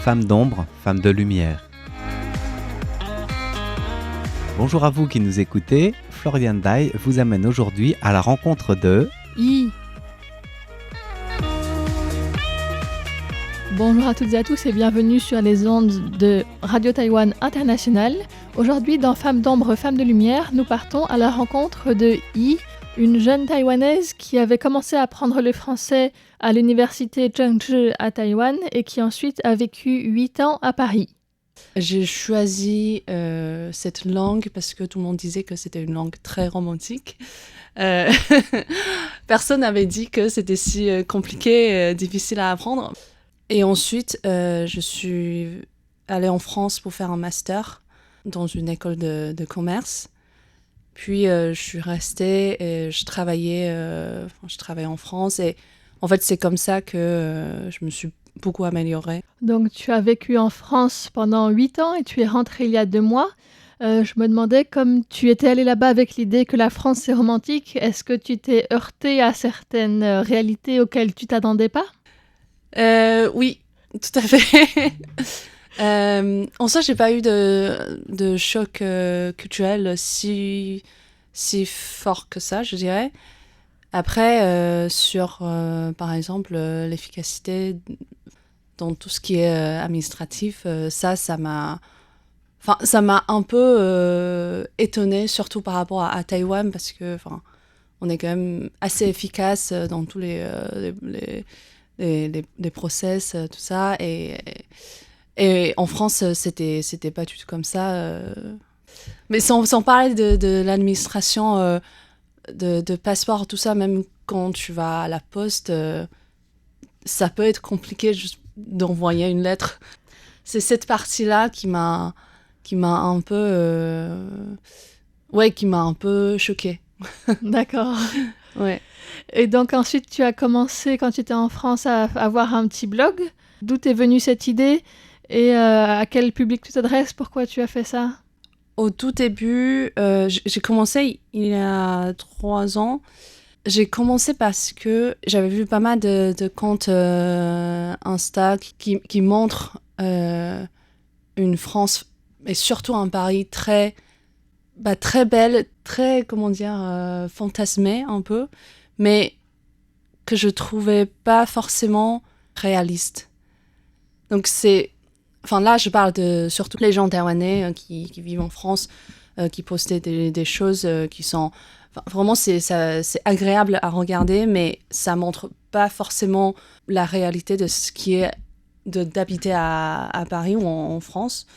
Femmes d'ombre, femmes de lumière. Bonjour à vous qui nous écoutez, Florian Dai vous amène aujourd'hui à la rencontre de I. Bonjour à toutes et à tous et bienvenue sur les ondes de Radio Taïwan International. Aujourd'hui dans Femmes d'ombre, femmes de lumière, nous partons à la rencontre de Yi, une jeune taïwanaise qui avait commencé à apprendre le français à l'université Zhengzhi à Taïwan et qui ensuite a vécu 8 ans à Paris. J'ai choisi cette langue parce que tout le monde disait que c'était une langue très romantique. Personne n'avait dit que c'était si compliqué, difficile à apprendre. Et ensuite, je suis allée en France pour faire un master dans une école de commerce. Puis, je suis restée et je travaillais en France. Et en fait, c'est comme ça que je me suis beaucoup améliorée. Donc, tu as vécu en France pendant 8 ans et tu es rentrée il y a 2 mois. Je me demandais, comme tu étais allée là-bas avec l'idée que la France c'est romantique, est-ce que tu t'es heurtée à certaines réalités auxquelles tu t'attendais pas ? Oui, tout à fait. En soi, j'ai pas eu de choc culturel si fort que ça, je dirais. Après, sur, par exemple, l'efficacité dans tout ce qui est administratif, ça m'a un peu étonnée, surtout par rapport à Taïwan, parce que, on est quand même assez efficace dans tous les process, tout ça. Et en France, c'était pas du tout comme ça. Mais sans parler de l'administration de passeport, tout ça, même quand tu vas à la poste, ça peut être compliqué juste d'envoyer une lettre. C'est cette partie-là qui m'a un peu choquée. D'accord. Ouais. Et donc ensuite, tu as commencé, quand tu étais en France, à avoir un petit blog. D'où t'est venue cette idée et à quel public tu t'adresses? Pourquoi tu as fait ça? Au tout début, j'ai commencé il y a 3 ans. J'ai commencé parce que j'avais vu pas mal de comptes Insta qui montrent une France, et surtout un Paris très belle, très, fantasmée un peu, mais que je trouvais pas forcément réaliste. Donc là, je parle de surtout les gens taïwanais qui vivent en France, qui postaient des choses qui sont... Vraiment, c'est agréable à regarder, mais ça montre pas forcément la réalité de ce qui est d'habiter à Paris ou en France.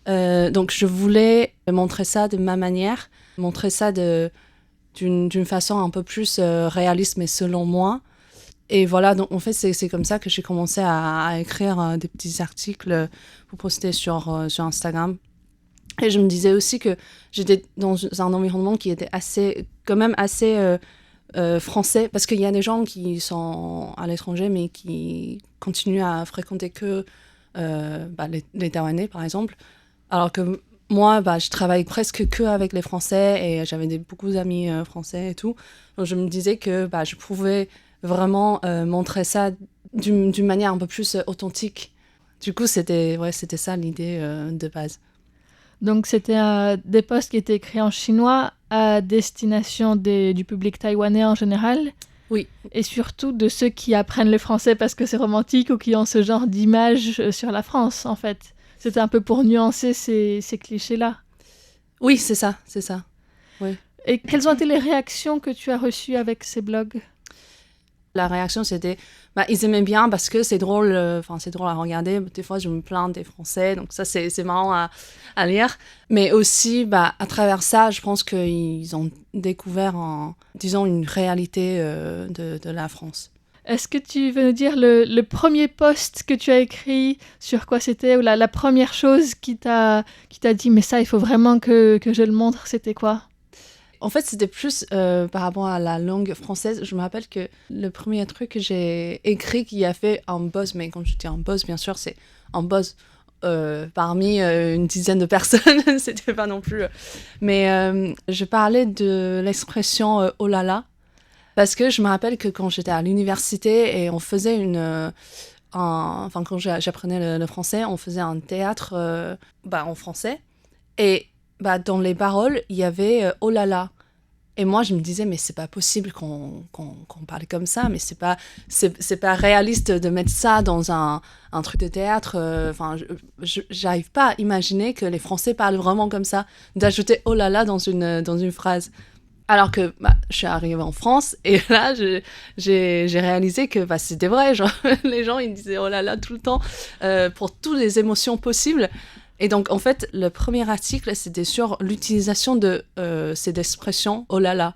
Donc, je voulais montrer ça de ma manière, montrer ça d'une façon un peu plus réaliste, mais selon moi. Et voilà, donc en fait, c'est comme ça que j'ai commencé à écrire des petits articles pour poster sur Instagram. Et je me disais aussi que j'étais dans un environnement qui était quand même assez français, parce qu'il y a des gens qui sont à l'étranger, mais qui continuent à fréquenter que les Taïwanais, par exemple. Alors que moi, je travaille presque que avec les Français, et j'avais beaucoup d'amis français et tout. Donc je me disais que je pouvais vraiment montrer ça d'une manière un peu plus authentique. Du coup, c'était ça l'idée de base. Donc c'était des posts qui étaient écrits en chinois à destination du public taïwanais en général. Oui. Et surtout de ceux qui apprennent le français parce que c'est romantique ou qui ont ce genre d'image sur la France, en fait. C'était un peu pour nuancer ces clichés-là. Oui, c'est ça. Oui. Et quelles ont été les réactions que tu as reçues avec ces blogs ? La réaction, c'était... ils aimaient bien parce que c'est drôle, c'est drôle à regarder. Des fois, je me plains des Français, donc ça, c'est marrant à lire. Mais aussi, à travers ça, je pense qu'ils ont découvert, une réalité de la France. Est-ce que tu veux nous dire le premier post que tu as écrit, sur quoi c'était, ou la première chose qui t'a dit « mais ça, il faut vraiment que je le montre », c'était quoi ? En fait, c'était plus par rapport à la langue française. Je me rappelle que le premier truc que j'ai écrit qui a fait un buzz, mais quand je dis un buzz, bien sûr, c'est un buzz parmi une dizaine de personnes. C'était pas non plus... Mais je parlais de l'expression « oh là là », parce que je me rappelle que quand j'étais à l'université et on faisait quand j'apprenais le français, on faisait un théâtre en français. Et dans les paroles, il y avait oh là là. Et moi, je me disais, mais c'est pas possible qu'on parle comme ça, mais c'est pas réaliste de mettre ça dans un truc de théâtre. J'arrive pas à imaginer que les Français parlent vraiment comme ça, d'ajouter oh là là dans une phrase. Alors que je suis arrivée en France et là, j'ai réalisé que c'était vrai. Genre, les gens, ils disaient oh là là tout le temps pour toutes les émotions possibles. Et donc, en fait, le premier article, c'était sur l'utilisation de cette expression « oh là là ».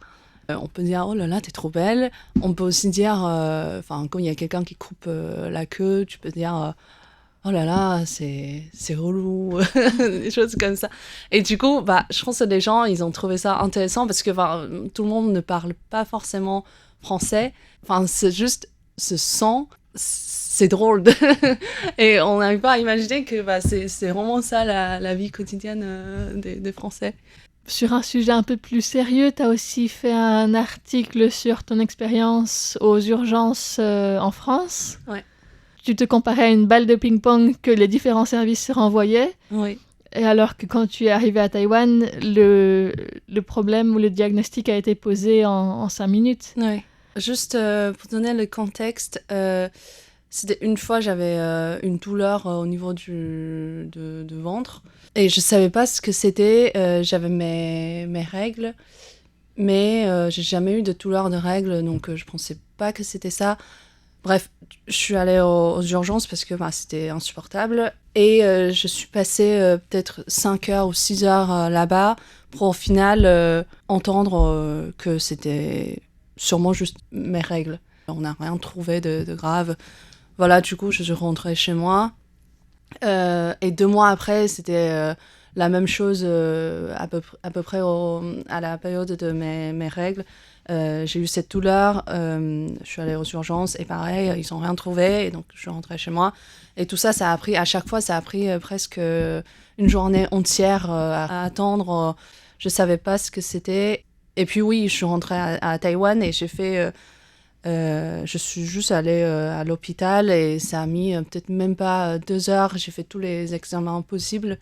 On peut dire « oh là là, t'es trop belle ». On peut aussi dire, quand il y a quelqu'un qui coupe la queue, tu peux dire « oh là là, c'est relou », des choses comme ça. Et du coup, je pense que les gens, ils ont trouvé ça intéressant parce que tout le monde ne parle pas forcément français. C'est juste ce son... c'est drôle. Et on n'arrive pas à imaginer que c'est vraiment ça la vie quotidienne des Français. Sur un sujet un peu plus sérieux, tu as aussi fait un article sur ton expérience aux urgences en France. Ouais. Tu te comparais à une balle de ping-pong que les différents services se renvoyaient. Oui. Et alors que quand tu es arrivé à Taïwan, le problème ou le diagnostic a été posé en 5 minutes. Oui. Juste pour donner le contexte, c'était une fois, j'avais une douleur au niveau de ventre et je savais pas ce que c'était. J'avais mes règles, mais j'ai jamais eu de douleur de règles, donc je pensais pas que c'était ça. Bref, je suis allée aux urgences parce que c'était insupportable et je suis passée peut-être 5 heures ou 6 heures là-bas pour au final entendre que c'était sûrement juste mes règles. On n'a rien trouvé de grave. Voilà, du coup, je suis rentrée chez moi. Et 2 mois après, c'était la même chose à peu près à la période de mes règles. J'ai eu cette douleur, je suis allée aux urgences et pareil, ils n'ont rien trouvé. Et donc, je suis rentrée chez moi. Et tout ça, à chaque fois, ça a pris presque une journée entière à attendre. Je ne savais pas ce que c'était. Et puis oui, je suis rentrée à Taïwan et j'ai fait... je suis juste allée à l'hôpital et ça a mis peut-être même pas 2 heures. J'ai fait tous les examens possibles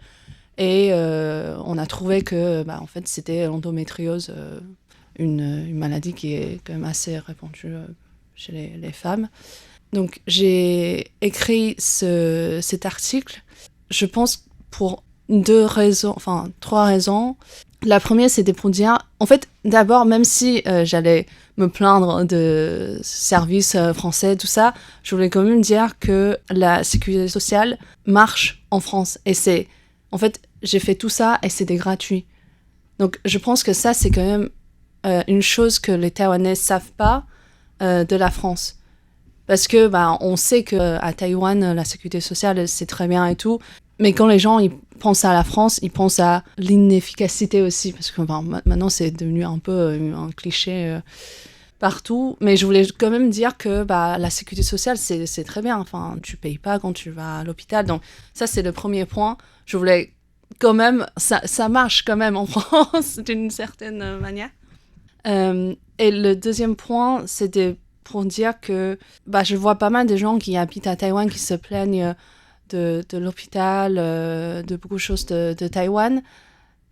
et on a trouvé que en fait, c'était l'endométriose, une maladie qui est quand même assez répandue chez les femmes. Donc j'ai écrit cet article, je pense pour 3 raisons. La première, c'était pour dire, en fait, d'abord, même si j'allais me plaindre de services français, tout ça, je voulais quand même dire que la sécurité sociale marche en France. Et en fait, j'ai fait tout ça et c'était gratuit. Donc, je pense que ça, c'est quand même une chose que les Taïwanais savent pas de la France. Parce que, on sait qu'à Taïwan, la sécurité sociale, c'est très bien et tout. Mais quand les gens ils pensent à la France, ils pensent à l'inefficacité aussi, parce que maintenant c'est devenu un peu un cliché partout. Mais je voulais quand même dire que la sécurité sociale, c'est très bien. Enfin, tu payes pas quand tu vas à l'hôpital. Donc ça, c'est le premier point. Je voulais quand même... Ça marche quand même en France, d'une certaine manière. Et le deuxième point, c'était pour dire que je vois pas mal de gens qui habitent à Taïwan qui se plaignent de l'hôpital, de beaucoup de choses de Taïwan.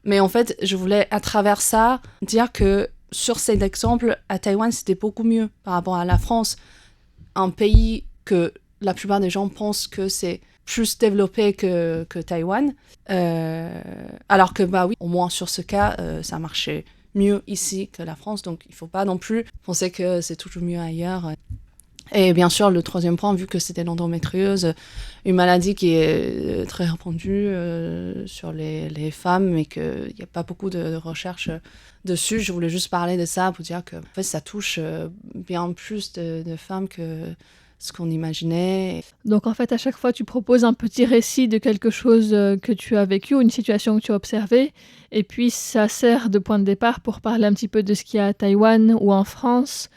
Mais en fait, je voulais, à travers ça, dire que sur cet exemple, à Taïwan, c'était beaucoup mieux par rapport à la France. Un pays que la plupart des gens pensent que c'est plus développé que Taïwan. Alors que, oui, au moins sur ce cas, ça marchait mieux ici que la France. Donc, il ne faut pas non plus penser que c'est toujours mieux ailleurs. Et bien sûr, le troisième point, vu que c'était l'endométriose, une maladie qui est très répandue sur les femmes, mais qu'il n'y a pas beaucoup de recherches dessus, je voulais juste parler de ça pour dire que en fait, ça touche bien plus de femmes que ce qu'on imaginait. Donc en fait, à chaque fois, tu proposes un petit récit de quelque chose que tu as vécu ou une situation que tu as observée, et puis ça sert de point de départ pour parler un petit peu de ce qu'il y a à Taïwan ou en France,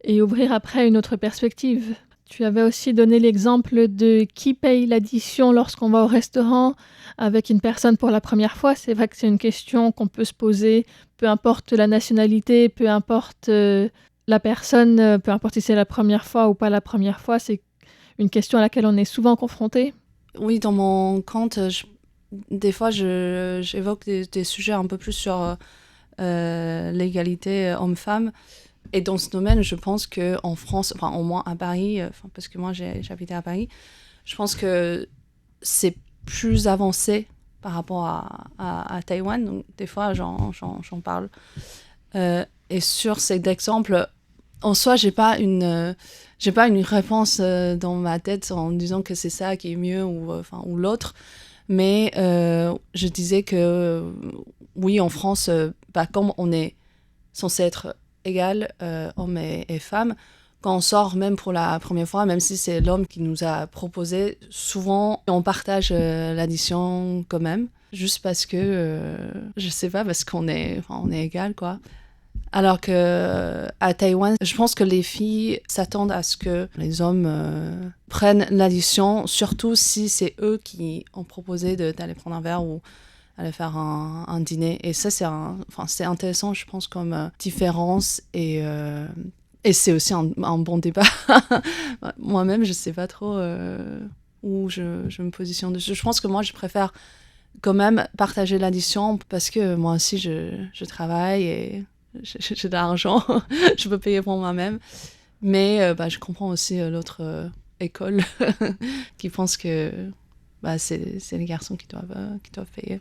et ouvrir après une autre perspective. Tu avais aussi donné l'exemple de qui paye l'addition lorsqu'on va au restaurant avec une personne pour la première fois. C'est vrai que c'est une question qu'on peut se poser, peu importe la nationalité, peu importe la personne, peu importe si c'est la première fois ou pas la première fois, c'est une question à laquelle on est souvent confronté? Oui, dans mon compte, des fois, j'évoque des sujets un peu plus sur l'égalité homme-femme. Et dans ce domaine, je pense qu'en France, enfin au moins à Paris, parce que moi j'habitais à Paris, je pense que c'est plus avancé par rapport à Taïwan. Donc des fois, j'en parle. Et sur cet exemple, en soi, j'ai pas une réponse dans ma tête en disant que c'est ça qui est mieux ou l'autre. Mais je disais que oui, en France, comme on est censé être égal, hommes et femmes, quand on sort même pour la première fois, même si c'est l'homme qui nous a proposé, souvent on partage l'addition quand même, juste parce que, je sais pas, parce qu'on est égal, quoi. Alors que à Taïwan, je pense que les filles s'attendent à ce que les hommes prennent l'addition, surtout si c'est eux qui ont proposé d'aller prendre un verre ou aller faire un dîner. Et ça, c'est intéressant, je pense, comme différence. Et c'est aussi un bon débat. Moi-même, je sais pas trop où je me positionne dessus. Je pense que moi, je préfère quand même partager l'addition parce que moi aussi, je travaille et j'ai de l'argent, je peux payer pour moi-même. Mais je comprends aussi l'autre école qui pense que c'est les garçons qui doivent payer.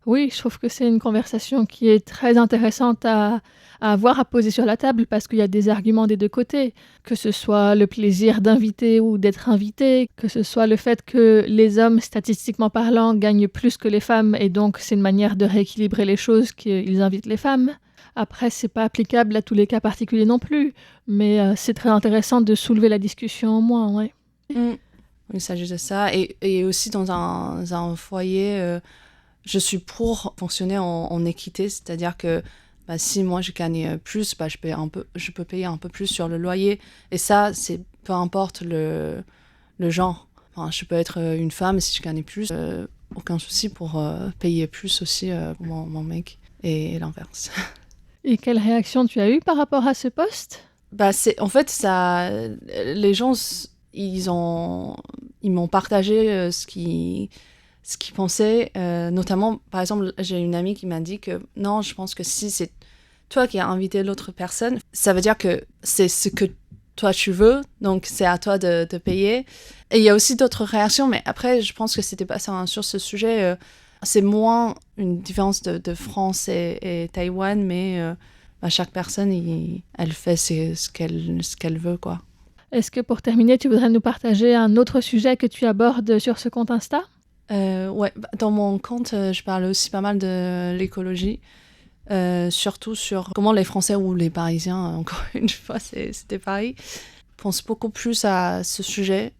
Oui, je trouve que c'est une conversation qui est très intéressante à avoir, à poser sur la table, parce qu'il y a des arguments des deux côtés, que ce soit le plaisir d'inviter ou d'être invité, que ce soit le fait que les hommes, statistiquement parlant, gagnent plus que les femmes, et donc c'est une manière de rééquilibrer les choses qu'ils invitent les femmes. Après, c'est pas applicable à tous les cas particuliers non plus, mais c'est très intéressant de soulever la discussion au moins, ouais. Il s'agit de ça, et aussi dans un foyer, je suis pour fonctionner en équité, c'est-à-dire que si moi je gagne plus, je peux payer un peu plus sur le loyer, et ça, c'est peu importe le genre. Enfin, je peux être une femme, si je gagne plus, aucun souci pour payer plus aussi pour mon mec, et l'inverse. Et quelle réaction tu as eue par rapport à ce post? En fait, ça, les gens, ils m'ont partagé ce qu'ils pensaient. Notamment, par exemple, j'ai une amie qui m'a dit que non, je pense que si c'est toi qui as invité l'autre personne, ça veut dire que c'est ce que toi tu veux, donc c'est à toi de payer. Et il y a aussi d'autres réactions, mais après, je pense que c'était pas ça sur ce sujet. C'est moins une différence de France et Taïwan, mais chaque personne, elle fait ce qu'elle veut, quoi. Est-ce que pour terminer, tu voudrais nous partager un autre sujet que tu abordes sur ce compte Insta? Ouais, dans mon compte, je parle aussi pas mal de l'écologie, surtout sur comment les Français ou les Parisiens, encore une fois, c'était Paris, pensent beaucoup plus à ce sujet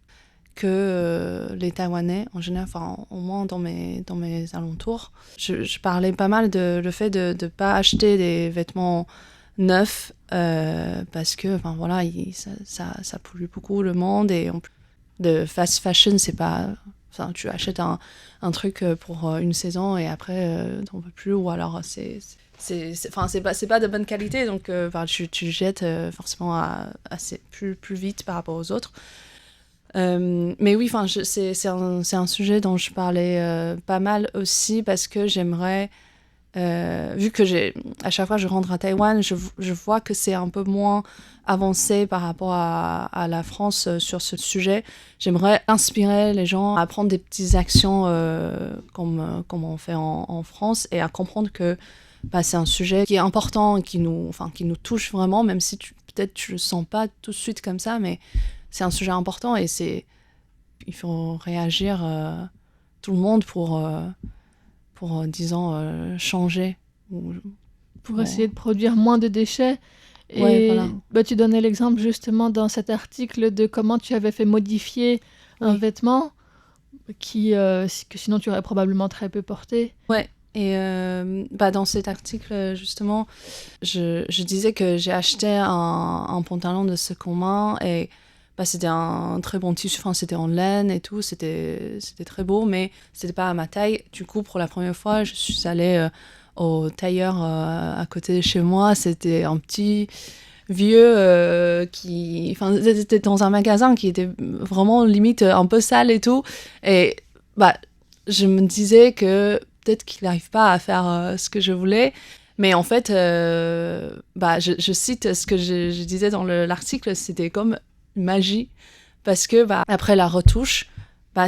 que les Taïwanais en général, enfin au moins dans mes alentours. Je parlais pas mal de le fait de ne pas acheter des vêtements neufs parce que voilà, ça pollue beaucoup le monde, et de fast fashion, c'est pas... Enfin, tu achètes un truc pour une saison et après t'en peux plus, ou alors c'est pas de bonne qualité, donc tu jettes forcément assez plus vite par rapport aux autres. Mais oui, c'est un sujet dont je parlais pas mal aussi, parce que j'aimerais, vu que à chaque fois que je rentre à Taïwan, je vois que c'est un peu moins avancé par rapport à la France sur ce sujet. J'aimerais inspirer les gens à prendre des petites actions comme on fait en France, et à comprendre que c'est un sujet qui est important et qui nous touche vraiment, même si peut-être tu le sens pas tout de suite comme ça, mais c'est un sujet important, et il faut réagir tout le monde pour disons, changer. Pour essayer de produire moins de déchets. Et ouais, voilà. Tu donnais l'exemple justement dans cet article de comment tu avais fait modifier un vêtement que sinon tu aurais probablement très peu porté. Ouais. Et dans cet article, justement, je disais que j'ai acheté un pantalon de seconde main, et c'était un très bon tissu, c'était en laine et tout, c'était très beau, mais c'était pas à ma taille. Du coup, pour la première fois, je suis allée au tailleur à côté de chez moi. C'était un petit vieux enfin, c'était dans un magasin qui était vraiment limite un peu sale et tout. Et bah, je me disais que peut-être qu'il n'arrive pas à faire ce que je voulais. Mais en fait, je cite ce que je disais dans l'article, c'était comme une magie. Parce que après la retouche,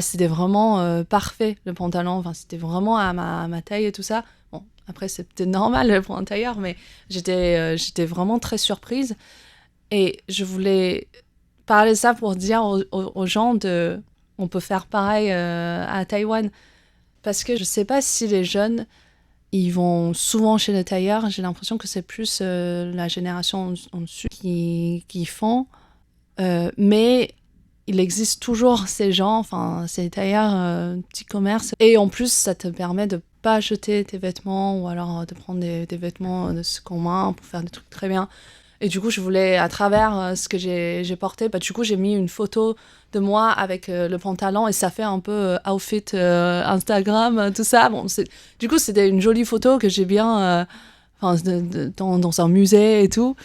c'était vraiment parfait, le pantalon. Enfin, c'était vraiment à ma taille et tout ça. Bon, après, c'est peut-être normal pour un tailleur, mais j'étais vraiment très surprise. Et je voulais parler de ça pour dire aux gens on peut faire pareil à Taïwan. Parce que je sais pas si les jeunes, ils vont souvent chez le tailleur. J'ai l'impression que c'est plus la génération en dessus qui font. Mais il existe toujours ces gens, enfin ces tailleurs, petits commerces. Et en plus, ça te permet de pas jeter tes vêtements ou alors de prendre des vêtements de seconde main pour faire des trucs très bien. Et du coup, je voulais, à travers ce que j'ai porté, du coup, j'ai mis une photo de moi avec le pantalon et ça fait un peu outfit Instagram, tout ça. Bon, du coup, c'était une jolie photo que j'ai bien dans un musée et tout.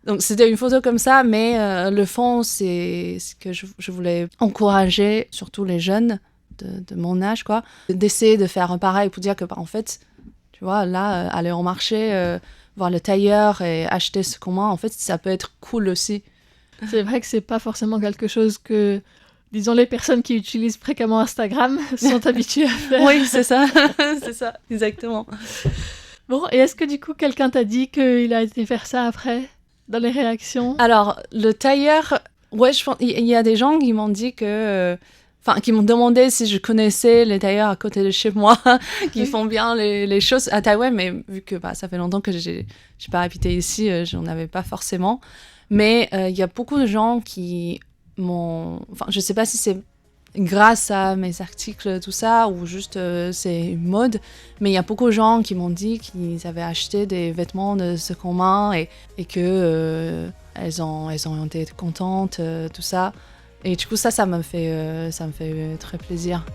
Donc, c'était une photo comme ça, mais le fond, c'est que je voulais encourager surtout les jeunes de mon âge, quoi, d'essayer de faire pareil pour dire que, en fait, tu vois, là, aller au marché, voir le tailleur et acheter ce qu'on a, en fait, ça peut être cool aussi. C'est vrai que c'est pas forcément quelque chose que, disons, les personnes qui utilisent fréquemment Instagram sont habituées à faire. Oui, c'est ça. C'est ça, exactement. Bon, et est-ce que du coup, quelqu'un t'a dit qu'il a été faire ça après, dans les réactions? Alors, le tailleur, ouais, je pense, il y a des gens qui m'ont dit que... qui m'ont demandé si je connaissais les tailleurs à côté de chez moi, qui font bien les choses à Taïwan, mais vu que ça fait longtemps que j'ai pas habité ici, j'en avais pas forcément. Mais il y a beaucoup de gens qui m'ont... Enfin, je sais pas si c'est grâce à mes articles, tout ça, ou juste c'est une mode, mais il y a beaucoup de gens qui m'ont dit qu'ils avaient acheté des vêtements de seconde main et que elles ont été contentes, tout ça. Et du coup, ça me fait très plaisir.